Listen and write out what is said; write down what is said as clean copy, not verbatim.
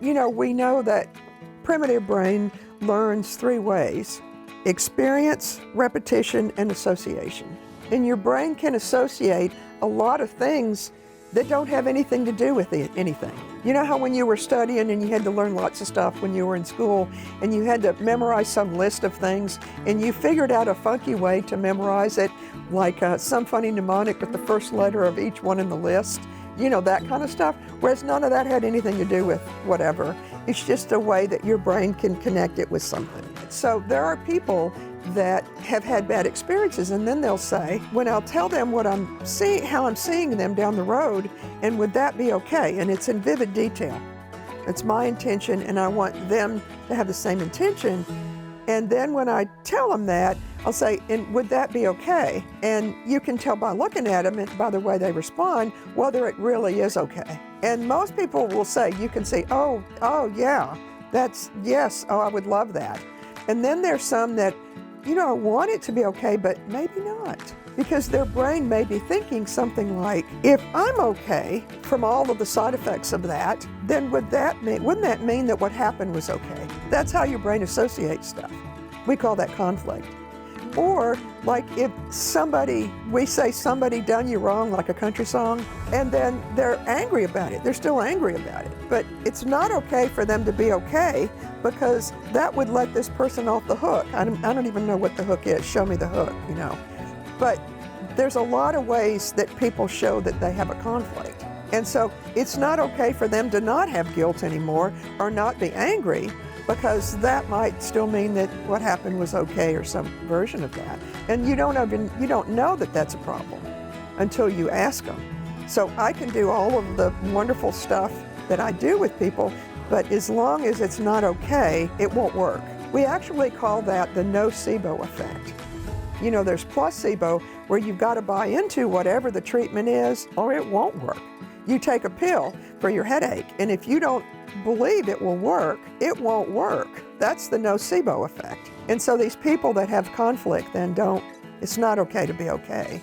we know that primitive brain learns 3 ways: experience, repetition, and association. And your brain can associate a lot of things that don't have anything to do with anything. You know how when you were studying and you had to learn lots of stuff when you were in school and you had to memorize some list of things and you figured out a funky way to memorize it, like some funny mnemonic with the first letter of each one in the list, that kind of stuff, whereas none of that had anything to do with whatever. It's just a way that your brain can connect it with something. So there are people that have had bad experiences, and then they'll say, when I'll tell them what I'm seeing, how I'm seeing them down the road, and would that be okay? And it's in vivid detail. It's my intention, and I want them to have the same intention. And then when I tell them that, I'll say, and would that be okay? And you can tell by looking at them and by the way they respond whether it really is okay. And most people will say, you can say, oh yeah, yes, I would love that. And then there's some that, I want it to be okay, but maybe not. Because their brain may be thinking something like, if I'm okay from all of the side effects of that, then wouldn't that mean that what happened was okay? That's how your brain associates stuff. We call that conflict. Or like if we say somebody done you wrong, like a country song, and then they're angry about it. They're still angry about it. But it's not okay for them to be okay because that would let this person off the hook. I don't even know what the hook is. Show me the hook, But there's a lot of ways that people show that they have a conflict. And so it's not okay for them to not have guilt anymore or not be angry, because that might still mean that what happened was okay or some version of that. And you don't know that that's a problem until you ask them. So I can do all of the wonderful stuff that I do with people, but as long as it's not okay, it won't work. We actually call that the nocebo effect. There's placebo, where you've got to buy into whatever the treatment is or it won't work. You take a pill for your headache, and if you don't believe it will work, it won't work. That's the nocebo effect. And so these people that have conflict then it's not okay to be okay.